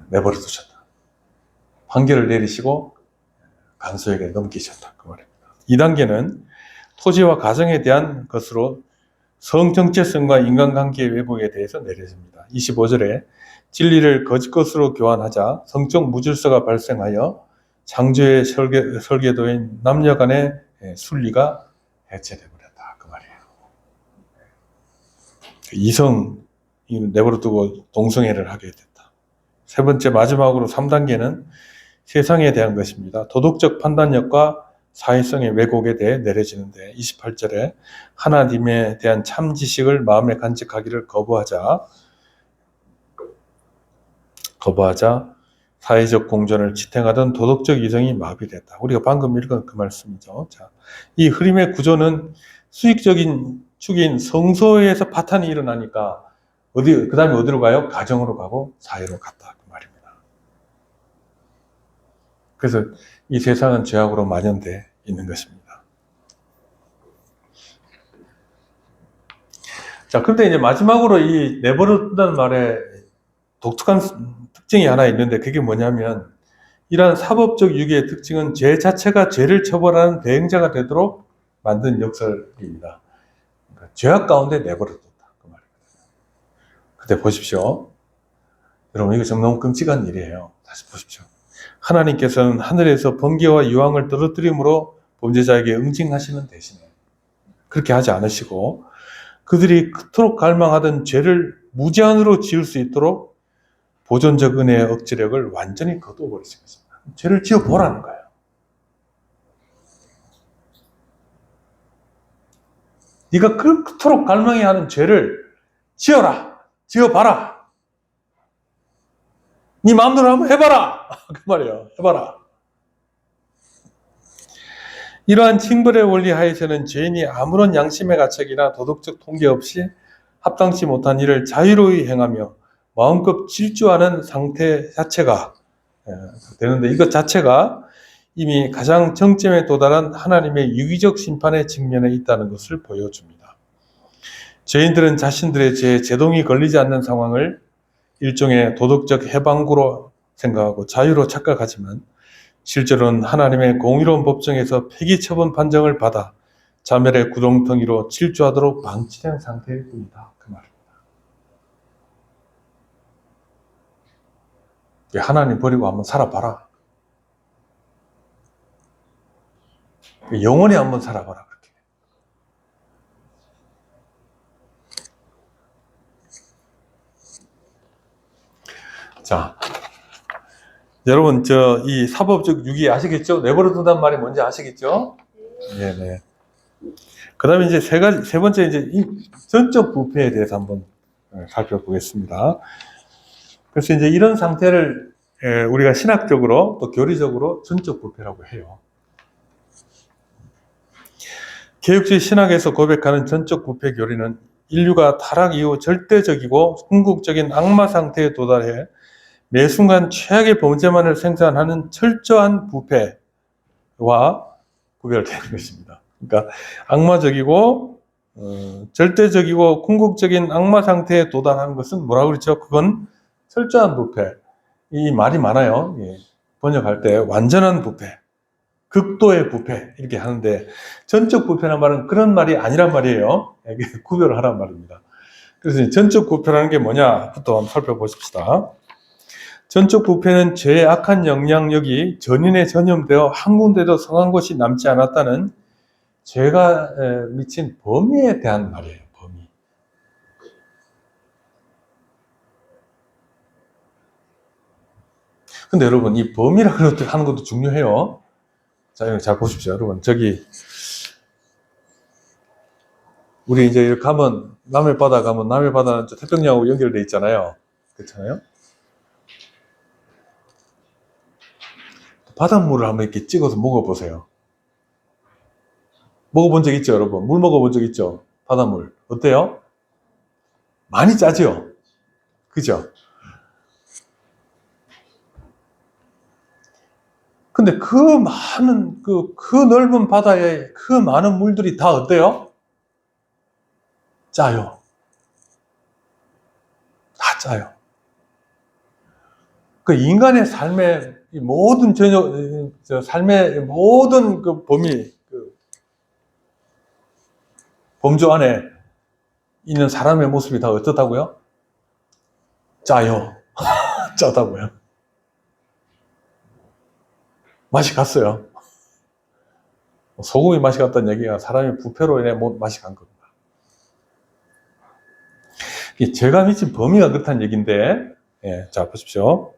내버려 두셨다. 판결을 내리시고 간수에게 넘기셨다. 그 말입니다. 2단계는 토지와 가정에 대한 것으로 성 정체성과 인간관계의 왜곡에 대해서 내려집니다. 25절에 진리를 거짓 것으로 교환하자 성적 무질서가 발생하여 창조의 설계도인 남녀 간의 순리가 해체되어 버렸다. 그 말이에요. 이성 내버려 두고 동성애를 하게 됐다. 세 번째 마지막으로 3단계는 세상에 대한 것입니다. 도덕적 판단력과 사회성의 왜곡에 대해 내려지는데 28절에 하나님에 대한 참 지식을 마음에 간직하기를 거부하자 사회적 공존을 지탱하던 도덕적 이성이 마비됐다. 우리가 방금 읽은 그 말씀이죠. 자, 이 흐름의 구조는 수익적인 축인 성소에서 파탄이 일어나니까 그 다음에 어디로 가요? 가정으로 가고 사회로 갔다. 그 말입니다. 그래서 이 세상은 죄악으로 만연돼 있는 것입니다. 자, 그런데 이제 마지막으로 이 내버려둔다는 말에 독특한 특징이 하나 있는데 그게 뭐냐면 이러한 사법적 유기의 특징은 죄 자체가 죄를 처벌하는 대행자가 되도록 만든 역설입니다. 그러니까 죄악 가운데 내버려뒀다. 그 말이거든요. 그때 보십시오. 여러분, 이거 좀 너무 끔찍한 일이에요. 다시 보십시오. 하나님께서는 하늘에서 번개와 유황을 떨어뜨림으로 범죄자에게 응징하시는 대신에 그렇게 하지 않으시고 그들이 그토록 갈망하던 죄를 무제한으로 지을 수 있도록 보존적 은혜의 억지력을 완전히 거둬버리신 것입니다. 죄를 지어보라는 거예요. 네가 그토록 갈망해하는 죄를 지어라. 지어봐라. 네 마음대로 한번 해봐라. 그 말이에요. 해봐라. 이러한 징벌의 원리 하에서는 죄인이 아무런 양심의 가책이나 도덕적 통계 없이 합당치 못한 일을 자유로이 행하며 마음껏 질주하는 상태 자체가 되는데, 이것 자체가 이미 가장 정점에 도달한 하나님의 유기적 심판의 측면에 있다는 것을 보여줍니다. 죄인들은 자신들의 죄에 제동이 걸리지 않는 상황을 일종의 도덕적 해방구로 생각하고 자유로 착각하지만 실제로는 하나님의 공의로운 법정에서 폐기처분 판정을 받아 자멸의 구렁텅이로 질주하도록 방치된 상태일 뿐이다. 그 말입니다. 하나님 버리고 한번 살아봐라. 영원히 한번 살아봐라. 그렇게. 자, 여러분, 이 사법적 유기 아시겠죠? 내버려둔다는 말이 뭔지 아시겠죠? 네네. 그 다음에 이제 세 번째, 이제 이 전적 부패에 대해서 한번 살펴보겠습니다. 그래서 이제 이런 상태를 우리가 신학적으로 또 교리적으로 전적 부패라고 해요. 개혁주의 신학에서 고백하는 전적 부패 교리는 인류가 타락 이후 절대적이고 궁극적인 악마 상태에 도달해 매 순간 최악의 범죄만을 생산하는 철저한 부패와 구별되는 것입니다. 그러니까 악마적이고 절대적이고 궁극적인 악마 상태에 도달하는 것은 뭐라고 그랬죠? 그건 철저한 부패. 이 말이 많아요. 예. 번역할 때 완전한 부패, 극도의 부패 이렇게 하는데, 전적 부패라는 말은 그런 말이 아니란 말이에요. 이게 구별을 하란 말입니다. 그래서 전적 부패라는 게 뭐냐부터 한번 살펴보십시다. 전적 부패는 죄의 악한 영향력이 전인에 전염되어 한 군데도 성한 것이 남지 않았다는 죄가 미친 범위에 대한 말이에요. 범위. 근데 여러분, 이 범위라고 하는 것도 중요해요. 자, 잘 보십시오. 여러분, 우리 이제 이렇게 가면, 남해 바다 가면, 남해 바다는 태평양하고 연결돼 있잖아요. 그렇잖아요? 바닷물을 한번 이렇게 찍어서 먹어보세요. 먹어본 적 있죠, 여러분? 물 먹어본 적 있죠? 바닷물. 어때요? 많이 짜죠? 그죠? 근데 그 많은, 그 넓은 바다에 그 많은 물들이 다 어때요? 짜요. 다 짜요. 그 인간의 삶의 모든 삶의 모든 그 범위, 범주 안에 있는 사람의 모습이 다 어떻다고요? 짜요. 짜다고요. 맛이 갔어요. 소금이 맛이 갔다는 얘기가 사람의 부패로 인해 맛이 간 겁니다. 죄가 미친 범위가 그렇다는 얘기인데, 예, 자, 보십시오.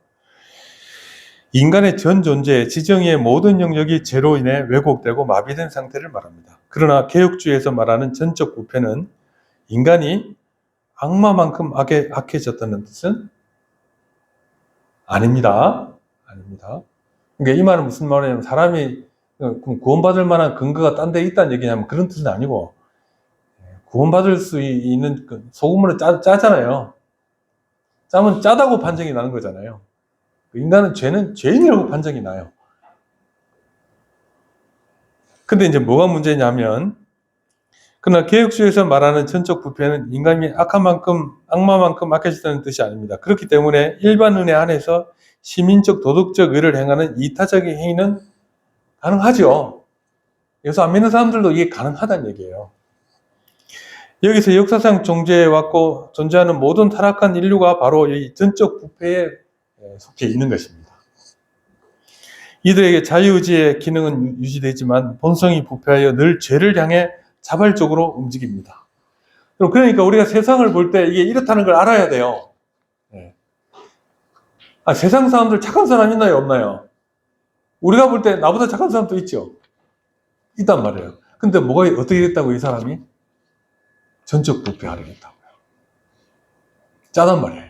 인간의 전 존재의 지정의 모든 영역이 죄로 인해 왜곡되고 마비된 상태를 말합니다. 그러나 개혁주의에서 말하는 전적 부패는 인간이 악마만큼 악해졌다는 뜻은 아닙니다. 아닙니다. 그러니까 이 말은 무슨 말이냐면, 사람이 구원받을 만한 근거가 딴 데 있다는 얘기냐면 그런 뜻은 아니고, 구원받을 수 있는 소금물은 짜잖아요. 짜면 짜다고 판정이 나는 거잖아요. 인간은 죄는 죄인이라고 판정이 나요. 근데 이제 뭐가 문제냐면, 그러나 개혁주의에서 말하는 전적 부패는 인간이 악마만큼 악해졌다는 뜻이 아닙니다. 그렇기 때문에 일반 은혜 안에서 시민적 도덕적 의를 행하는 이타적인 행위는 가능하죠. 예수 안 믿는 사람들도 이게 가능하다는 얘기예요. 여기서 역사상 존재해왔고 존재하는 모든 타락한 인류가 바로 이 전적 부패에 속해 있는 것입니다. 이들에게 자유의지의 기능은 유지되지만 본성이 부패하여 늘 죄를 향해 자발적으로 움직입니다. 그러니까 우리가 세상을 볼 때 이게 이렇다는 걸 알아야 돼요. 세상 사람들 착한 사람 있나요? 없나요? 우리가 볼 때 나보다 착한 사람도 있죠. 있단 말이에요. 근데 뭐가 어떻게 됐다고 이 사람이? 전적 부패하려 했다고요. 짜단 말이에요.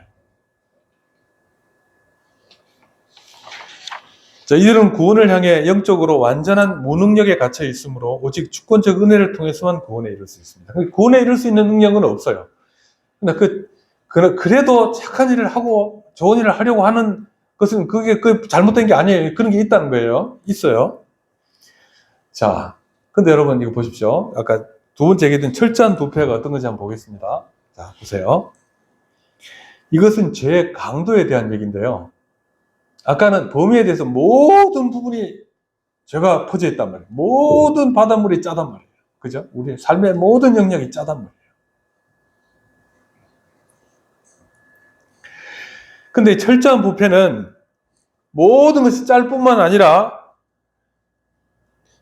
자, 이들은 구원을 향해 영적으로 완전한 무능력에 갇혀 있으므로 오직 주권적 은혜를 통해서만 구원에 이를 수 있습니다. 구원에 이를 수 있는 능력은 없어요. 그래도 착한 일을 하고 좋은 일을 하려고 하는 것은 그게 잘못된 게 아니에요. 그런 게 있다는 거예요. 있어요. 자, 근데 여러분 이거 보십시오. 아까 두 번째 얘기했던 철저한 부패가 어떤 건지 한번 보겠습니다. 자, 보세요. 이것은 죄의 강도에 대한 얘기인데요. 아까는 범위에 대해서 모든 부분이 죄가 퍼져 있단 말이에요. 모든 바닷물이 짜단 말이에요. 그죠? 우리의 삶의 모든 영역이 짜단 말이에요. 근데 철저한 부패는 모든 것이 짤 뿐만 아니라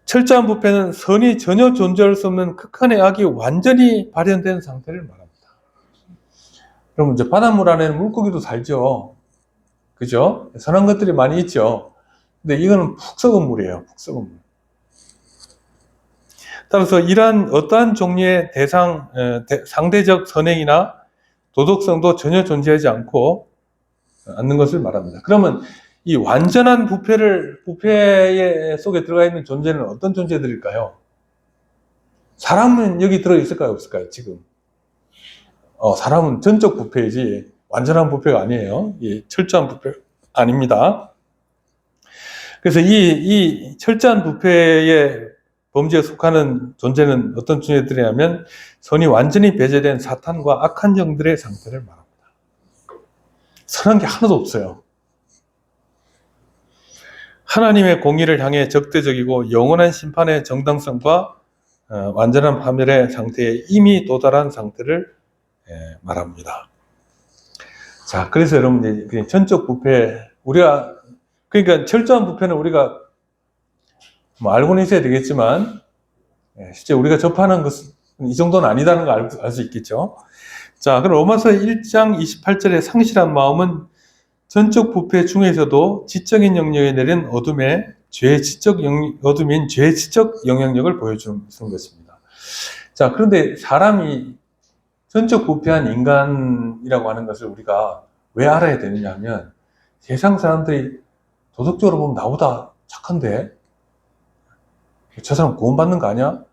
철저한 부패는 선이 전혀 존재할 수 없는 극한의 악이 완전히 발현된 상태를 말합니다. 그럼 이제 바닷물 안에는 물고기도 살죠. 그죠? 선한 것들이 많이 있죠. 근데 이거는 푹 썩은 물이에요. 푹 썩은 물. 따라서 이러한 어떠한 종류의 상대적 선행이나 도덕성도 전혀 존재하지 않는 것을 말합니다. 그러면 이 완전한 부패 속에 들어가 있는 존재는 어떤 존재들일까요? 사람은 여기 들어있을까요? 없을까요? 지금. 사람은 전적 부패이지 완전한 부패가 아니에요. 철저한 부패 아닙니다. 그래서 이 철저한 부패의 범죄에 속하는 존재는 어떤 존재들이냐면 선이 완전히 배제된 사탄과 악한 영들의 상태를 말합니다. 선한 게 하나도 없어요. 하나님의 공의를 향해 적대적이고 영원한 심판의 정당성과 완전한 파멸의 상태에 이미 도달한 상태를 말합니다. 자, 그래서 여러분 이제 전적 부패 그러니까 철저한 부패는 우리가 알고는 있어야 되겠지만 실제 우리가 접하는 것은 이 정도는 아니다는 걸 알 수 있겠죠. 자, 그럼 로마서 1장 28절의 상실한 마음은 전적 부패 중에서도 지적인 영역에 내린 어둠인 죄의 지적 영향력을 보여주는 것입니다. 자, 그런데 사람이 전적 부패한 인간이라고 하는 것을 우리가 왜 알아야 되느냐 하면 세상 사람들이 도덕적으로 보면 나보다 착한데 저 사람 구원받는 거 아니야?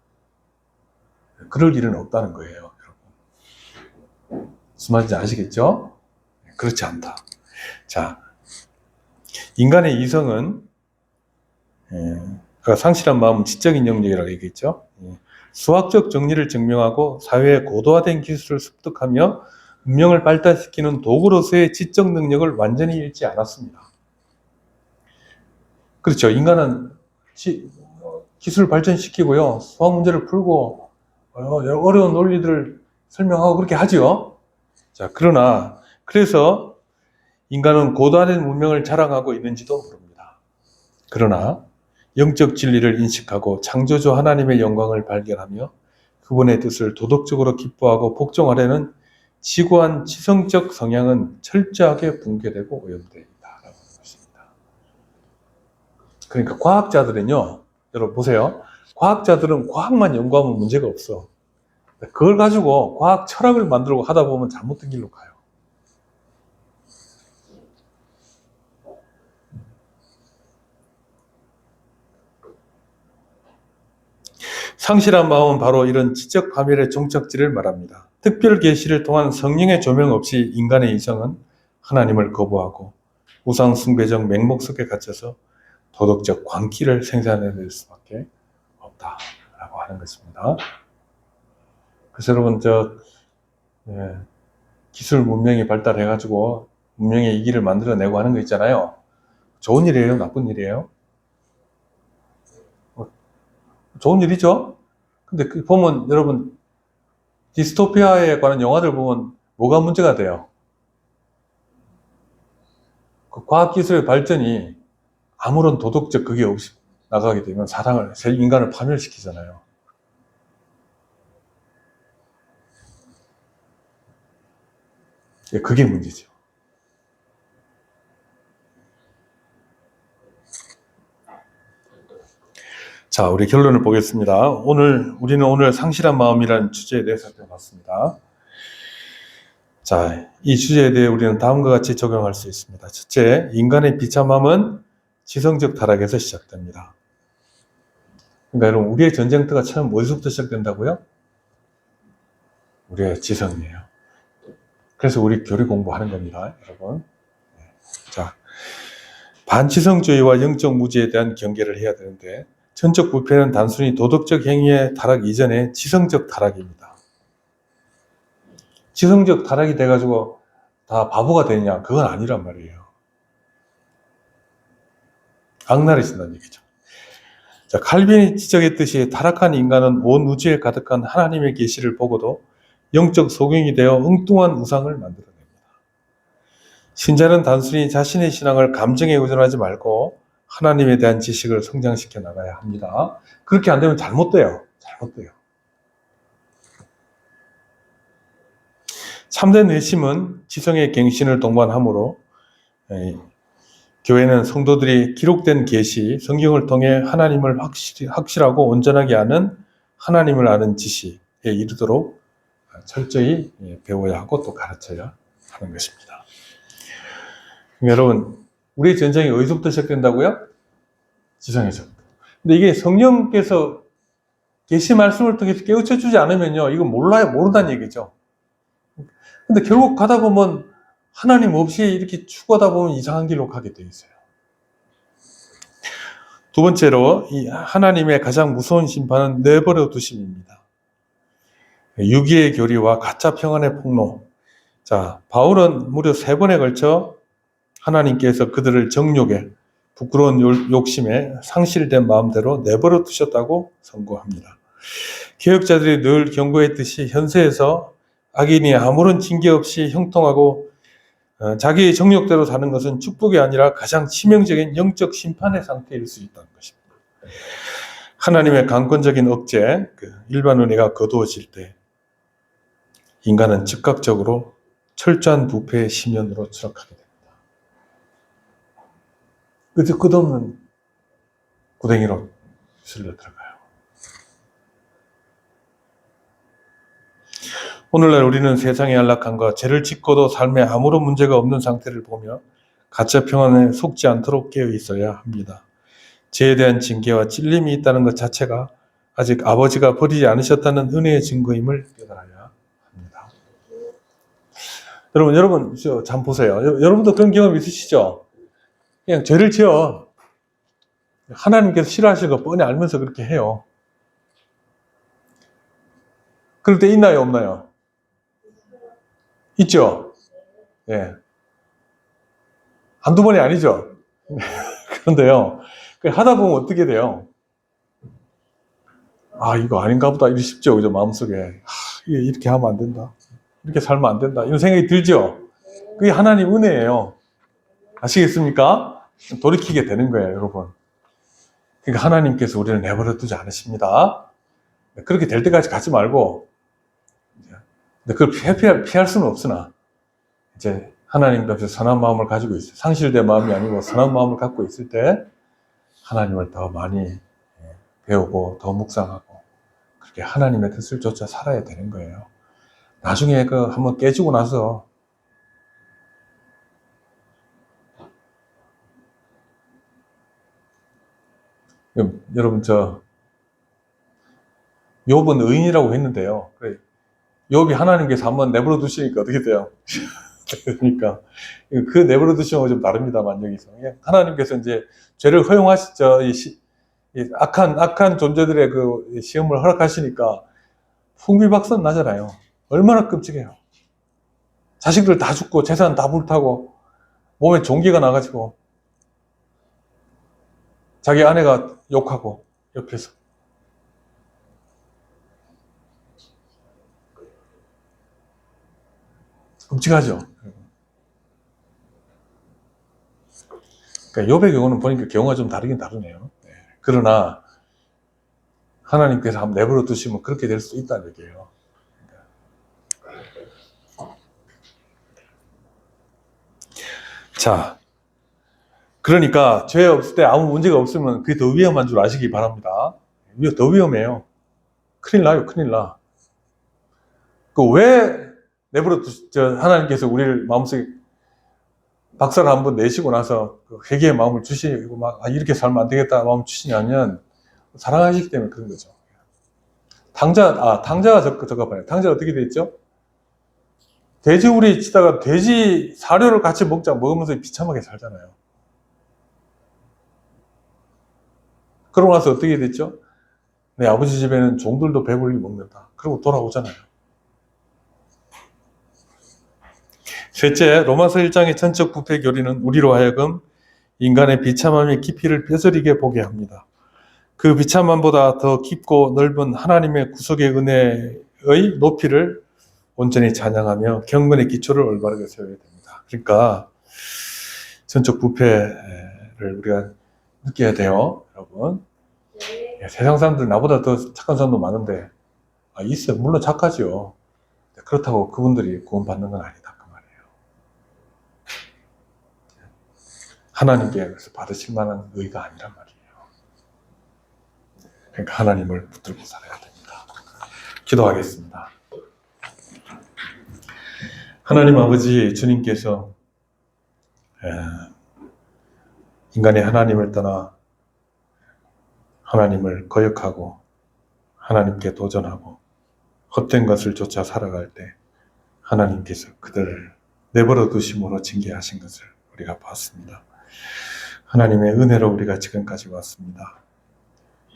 그럴 일은 없다는 거예요, 여러분. 무슨 말인지 아시겠죠? 그렇지 않다. 자, 인간의 이성은 상실한 마음은 지적인 영역이라고 얘기했죠. 수학적 정리를 증명하고 사회의 고도화된 기술을 습득하며 문명을 발달시키는 도구로서의 지적 능력을 완전히 잃지 않았습니다. 그렇죠. 인간은 기술을 발전시키고요. 수학 문제를 풀고 어려운 논리들을 설명하고 그렇게 하죠. 자, 그래서 인간은 고도화된 문명을 자랑하고 있는지도 모릅니다. 그러나 영적 진리를 인식하고 창조주 하나님의 영광을 발견하며 그분의 뜻을 도덕적으로 기뻐하고 복종하려는 지고한 지성적 성향은 철저하게 붕괴되고 오염되어 있다라고 하는 것입니다. 그러니까 과학자들은요, 여러분 보세요. 과학자들은 과학만 연구하면 문제가 없어. 그걸 가지고 과학 철학을 만들고 하다 보면 잘못된 길로 가요. 상실한 마음은 바로 이런 지적 파멸의 종착지를 말합니다. 특별 계시를 통한 성령의 조명 없이 인간의 이성은 하나님을 거부하고 우상 숭배적 맹목 속에 갇혀서 도덕적 광기를 생산해낼 수밖에 없다라고 하는 것입니다. 그래서 여러분 기술 문명이 발달해가지고 문명의 이기를 만들어내고 하는 거 있잖아요. 좋은 일이에요, 나쁜 일이에요? 좋은 일이죠. 근데 보면 여러분 디스토피아에 관한 영화들 보면 뭐가 문제가 돼요? 그 과학기술의 발전이 아무런 도덕적 그게 없이 나가게 되면 인간을 파멸시키잖아요. 예, 그게 문제죠. 자, 우리 결론을 보겠습니다. 우리는 오늘 상실한 마음이라는 주제에 대해서 살펴봤습니다. 자, 이 주제에 대해 우리는 다음과 같이 적용할 수 있습니다. 첫째, 인간의 비참함은 지성적 타락에서 시작됩니다. 그러니까 여러분, 우리의 전쟁터가 처음 어디서부터 시작된다고요? 우리의 지성이에요. 그래서 우리 교리 공부하는 겁니다, 여러분. 자, 반지성주의와 영적 무지에 대한 경계를 해야 되는데, 전적 부패는 단순히 도덕적 행위의 타락 이전에 지성적 타락입니다. 지성적 타락이 돼가지고 다 바보가 되냐? 그건 아니란 말이에요. 악랄해진다는 얘기죠. 자, 칼빈이 지적했듯이 타락한 인간은 온 우주에 가득한 하나님의 계시를 보고도 영적 소경이 되어 엉뚱한 우상을 만들어냅니다. 신자는 단순히 자신의 신앙을 감정에 의존하지 말고 하나님에 대한 지식을 성장시켜 나가야 합니다. 그렇게 안 되면 잘못돼요. 참된 의심은 지성의 갱신을 동반하므로 교회는 성도들이 기록된 계시, 성경을 통해 하나님을 확실하고 온전하게 아는 하나님을 아는 지식에 이르도록 철저히 배워야 하고 또 가르쳐야 하는 것입니다. 여러분, 우리의 전쟁이 어디서부터 시작된다고요? 지성에서부터. 근데 이게 성령께서 계시 말씀을 통해서 깨우쳐 주지 않으면요, 이건 모른다는 얘기죠. 근데 결국 가다 보면 하나님 없이 이렇게 추구하다 보면 이상한 길로 가게 돼 있어요. 두 번째로, 이 하나님의 가장 무서운 심판은 내버려 두심입니다. 유기의 교리와 가짜 평안의 폭로. 자, 바울은 무려 3번에 걸쳐 하나님께서 그들을 정욕에, 부끄러운 욕심에 상실된 마음대로 내버려 두셨다고 선고합니다. 개혁자들이 늘 경고했듯이 현세에서 악인이 아무런 징계 없이 형통하고 자기의 정욕대로 사는 것은 축복이 아니라 가장 치명적인 영적 심판의 상태일 수 있다는 것입니다. 하나님의 강권적인 억제, 일반 은혜가 거두어질 때 인간은 즉각적으로 철저한 부패의 심연으로 추락하게 됩니다. 끝없는 구덩이로 실려 들어가요. 오늘날 우리는 세상의 안락함과 죄를 짓고도 삶에 아무런 문제가 없는 상태를 보며 가짜 평안에 속지 않도록 깨어 있어야 합니다. 죄에 대한 징계와 찔림이 있다는 것 자체가 아직 아버지가 버리지 않으셨다는 은혜의 증거임을 깨달아야 합니다. 여러분 참 보세요. 여러분도 그런 경험 있으시죠? 그냥 죄를 지어 하나님께서 싫어하실 거 뻔히 알면서 그렇게 해요. 그럴 때 있나요, 없나요? 있죠? 예. 한두 번이 아니죠? 그런데요, 하다 보면 어떻게 돼요? 아, 이거 아닌가 보다, 이러기 쉽죠, 그죠? 마음속에. 이렇게 하면 안 된다. 이렇게 살면 안 된다. 이런 생각이 들죠? 그게 하나님 은혜예요. 아시겠습니까? 돌이키게 되는 거예요, 여러분. 그러니까 하나님께서 우리를 내버려 두지 않으십니다. 그렇게 될 때까지 가지 말고, 근데 그걸 피할 수는 없으나, 이제 하나님 앞에서 선한 마음을 가지고 있어요. 상실된 마음이 아니고 선한 마음을 갖고 있을 때 하나님을 더 많이 배우고 더 묵상하고 그렇게 하나님의 뜻을 쫓아 살아야 되는 거예요. 나중에 한번 깨지고 나서 여러분 욥은 의인이라고 했는데요. 그래, 욥이 하나님께서 한번 내버려 두시니까 어떻게 돼요? 그러니까 그 내버려 두시는 건 좀 다릅니다만 여기서 하나님께서 이제 죄를 허용하시죠. 이 악한 존재들의 그 시험을 허락하시니까 풍비박산 나잖아요. 얼마나 끔찍해요. 자식들 다 죽고 재산 다 불타고 몸에 종기가 나가지고 자기 아내가 욕하고 옆에서 끔찍하죠. 그러니까 욥의 경우는 보니까 경우가 좀 다르긴 다르네요. 네. 그러나 하나님께서 한번 내버려 두시면 그렇게 될 수 있다는 얘기예요. 자, 그러니까 죄 없을 때 아무 문제가 없으면 그게 더 위험한 줄 아시기 바랍니다. 더 위험해요. 큰일 나요, 큰일 나. 그 왜 내버려 하나님께서 우리를 마음속에 박살을 한번 내시고 나서 그 회개의 마음을 주시고 막 이렇게 살면 안 되겠다 마음을 주시냐면 사랑하시기 때문에 그런 거죠. 탕자가 적합하네요. 탕자가 어떻게 됐죠? 돼지우리 치다가 돼지 사료를 같이 먹으면서 비참하게 살잖아요. 그러고 나서 어떻게 됐죠? 내 아버지 집에는 종들도 배불리 먹는다. 그러고 돌아오잖아요. 셋째, 로마서 1장의 전적 부패 교리는 우리로 하여금 인간의 비참함의 깊이를 뼈저리게 보게 합니다. 그 비참함보다 더 깊고 넓은 하나님의 구속의 은혜의 높이를 온전히 찬양하며 경건의 기초를 올바르게 세워야 됩니다. 그러니까 전적 부패를 우리가 느껴야 돼요, 여러분. 세상 사람들 나보다 더 착한 사람도 많은데 있어요. 물론 착하죠. 그렇다고 그분들이 구원받는 건 아니다 그 말이에요. 하나님께 받으실 만한 의가 아니란 말이에요. 그러니까 하나님을 붙들고 살아야 됩니다. 기도하겠습니다. 하나님 아버지, 주님께서 인간이 하나님을 떠나 하나님을 거역하고 하나님께 도전하고 헛된 것을 쫓아 살아갈 때 하나님께서 그들을 내버려 두심으로 징계하신 것을 우리가 봤습니다. 하나님의 은혜로 우리가 지금까지 왔습니다.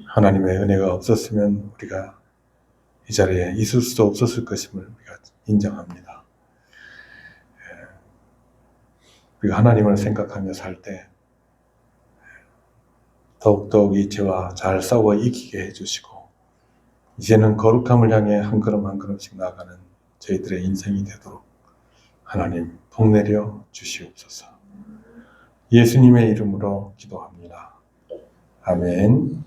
하나님의 은혜가 없었으면 우리가 이 자리에 있을 수도 없었을 것임을 우리가 인정합니다. 우리가 하나님을 생각하며 살 때 더욱더욱 이 죄와 잘 싸워 이기게 해주시고 이제는 거룩함을 향해 한 걸음 한 걸음씩 나아가는 저희들의 인생이 되도록 하나님 복내려 주시옵소서. 예수님의 이름으로 기도합니다. 아멘.